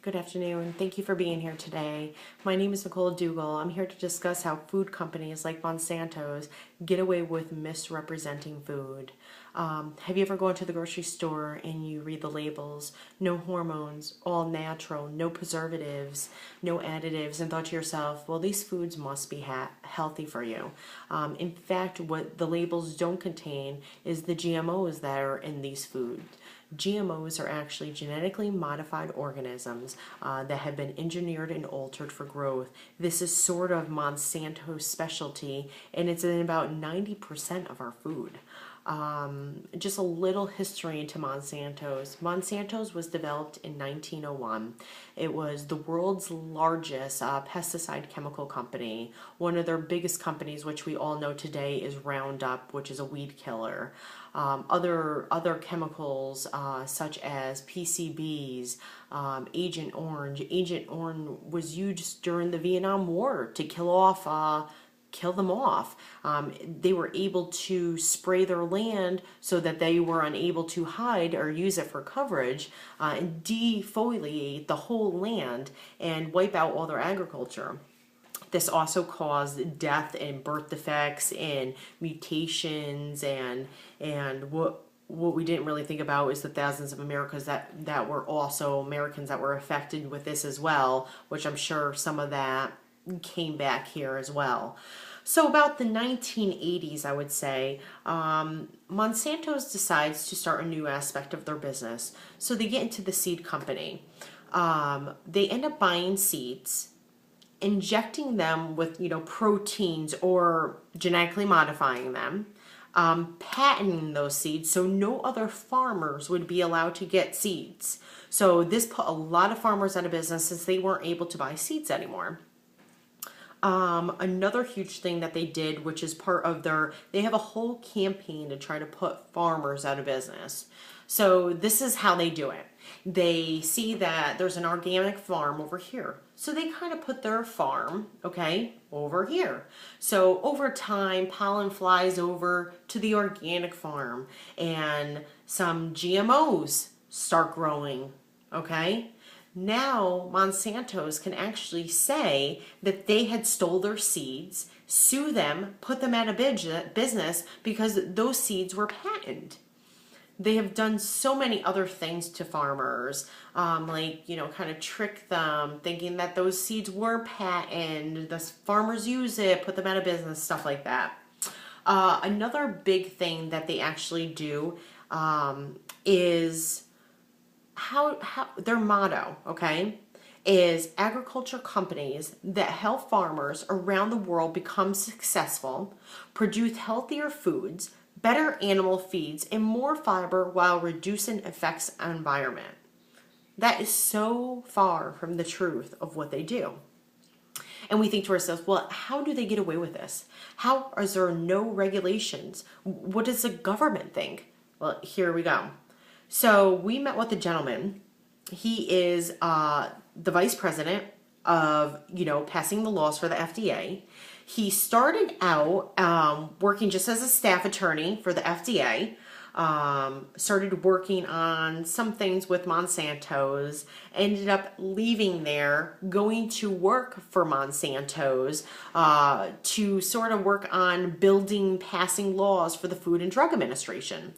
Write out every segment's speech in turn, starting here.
Good afternoon. Thank you for being here today. My name is Nicole Dougal. I'm here to discuss how food companies like Monsanto's get away with misrepresenting food. Have you ever gone to the grocery store and you read the labels, no hormones, all natural, no preservatives, no additives, and thought to yourself, well, these foods must be healthy for you. In fact, what the labels don't contain is the GMOs that are in these foods. GMOs are actually genetically modified organisms that have been engineered and altered for growth. This is sort of Monsanto's specialty, and it's in about 90% of our food. Just a little history into Monsanto's. Monsanto's was developed in 1901. It was the world's largest pesticide chemical company. One of their biggest companies, which we all know today, is Roundup, which is a weed killer. Other chemicals such as PCBs, Agent Orange. Agent Orange was used during the Vietnam War to kill them off. They were able to spray their land so that they were unable to hide or use it for coverage and defoliate the whole land and wipe out all their agriculture. This also caused death and birth defects and mutations and what we didn't really think about is the thousands of Americans that were also Americans that were affected with this as well, which I'm sure some of that came back here as well. So about the 1980s, I would say, Monsanto's decides to start a new aspect of their business. So they get into the seed company. They end up buying seeds, injecting them with proteins or genetically modifying them, patenting those seeds so no other farmers would be allowed to get seeds. So this put a lot of farmers out of business since they weren't able to buy seeds anymore. Another huge thing that they did, which is part of they have a whole campaign to try to put farmers out of business. So this is how they do it. They see that there's an organic farm over here. So they kind of put their farm, over here. So over time, pollen flies over to the organic farm and some GMOs start growing, Now, Monsanto's can actually say that they had stole their seeds, sue them, put them out of business because those seeds were patented. They have done so many other things to farmers, kind of trick them, thinking that those seeds were patented, the farmers use it, put them out of business, stuff like that. Another big thing that they actually do is how their motto, is agriculture companies that help farmers around the world become successful, produce healthier foods, better animal feeds, and more fiber while reducing effects on the environment. That is so far from the truth of what they do. And we think to ourselves, well, how do they get away with this? How is there no regulations? What does the government think? Well, here we go. So we met with a gentleman. He is the vice president of, passing the laws for the FDA. He started out working just as a staff attorney for the FDA. Started working on some things with Monsanto's, ended up leaving there, going to work for Monsanto's to sort of work on passing laws for the Food and Drug Administration.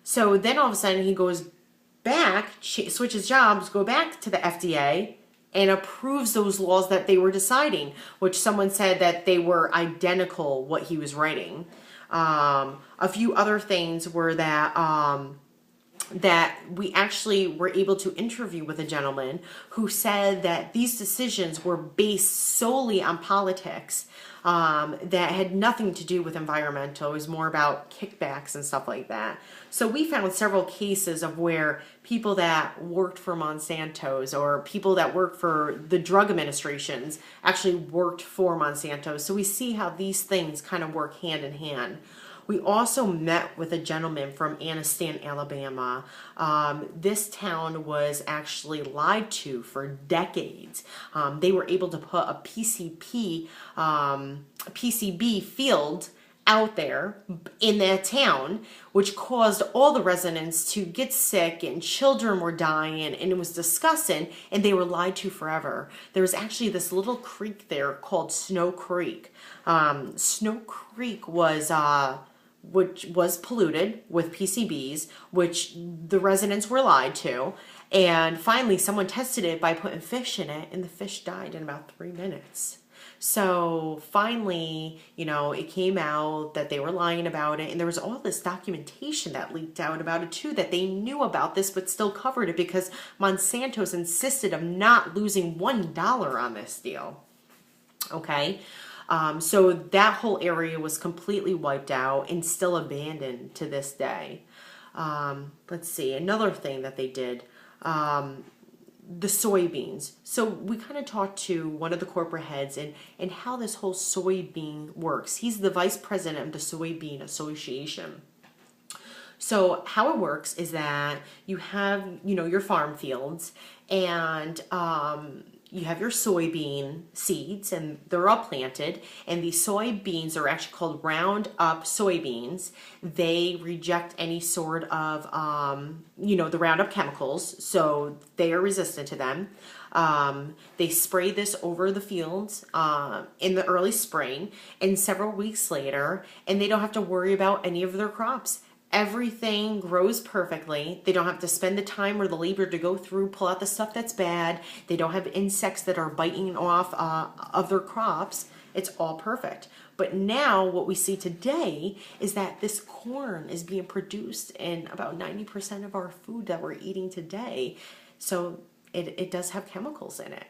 So then all of a sudden he goes back, switches jobs, go back to the FDA, and approves those laws that they were deciding, which someone said that they were identical what he was writing. A few other things were that we actually were able to interview with a gentleman who said that these decisions were based solely on politics, that had nothing to do with environmental. It was more about kickbacks and stuff like that. So we found several cases of where people that worked for Monsanto's or people that worked for the drug administrations actually worked for Monsanto. So we see how these things kind of work hand in hand. We also met with a gentleman from Anniston, Alabama. This town was actually lied to for decades. They were able to put a PCB field out there in that town, which caused all the residents to get sick, and children were dying, and it was disgusting, and they were lied to forever. There was actually this little creek there called Snow Creek. Snow Creek was which was polluted with PCBs, which the residents were lied to. And finally, someone tested it by putting fish in it, and the fish died in about 3 minutes. So finally, it came out that they were lying about it, and there was all this documentation that leaked out about it too, that they knew about this but still covered it because Monsanto's insisted of not losing $1 on this deal. Okay. So that whole area was completely wiped out and still abandoned to this day. Let's see, another thing that they did, the soybeans. So we kind of talked to one of the corporate heads and how this whole soybean works. He's the vice president of the Soybean Association. So how it works is that you have, your farm fields, and you have your soybean seeds, and they're all planted, and these soybeans are actually called Roundup soybeans. They reject any sort of, the Roundup chemicals, so they are resistant to them. They spray this over the fields in the early spring, and several weeks later, and they don't have to worry about any of their crops. Everything grows perfectly. They don't have to spend the time or the labor to go through, pull out the stuff that's bad. They don't have insects that are biting off of their crops. It's all perfect. But now what we see today is that this corn is being produced in about 90% of our food that we're eating today. So it does have chemicals in it.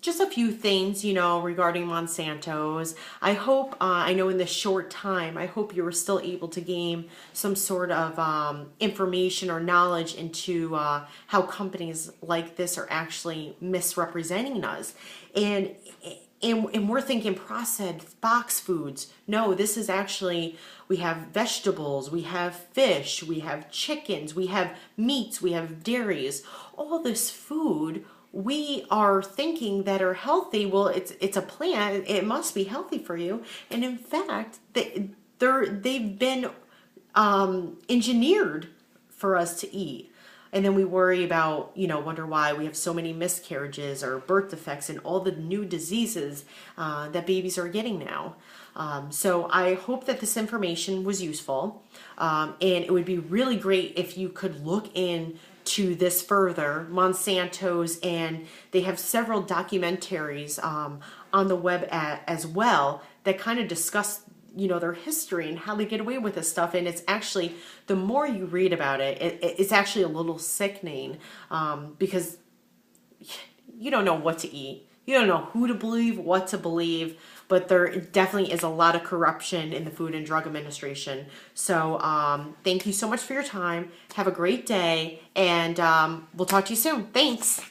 Just a few things, regarding Monsanto's. I hope, I know in this short time, I hope you were still able to gain some sort of information or knowledge into how companies like this are actually misrepresenting us. And we're thinking processed box foods. No, this is actually, we have vegetables, we have fish, we have chickens, we have meats, we have dairies. All this food we are thinking that are healthy. Well, it's a plant. It must be healthy for you. And in fact, they've been engineered for us to eat. And then we worry about, wonder why we have so many miscarriages or birth defects and all the new diseases that babies are getting now. So I hope that this information was useful. And it would be really great if you could look into this further, Monsanto's, and they have several documentaries on the web as well that kind of discuss their history and how they get away with this stuff. And it's actually, the more you read about it, it's actually a little sickening because you don't know what to eat. You don't know who to believe, what to believe, but there definitely is a lot of corruption in the Food and Drug Administration. So thank you so much for your time. Have a great day, and we'll talk to you soon. Thanks.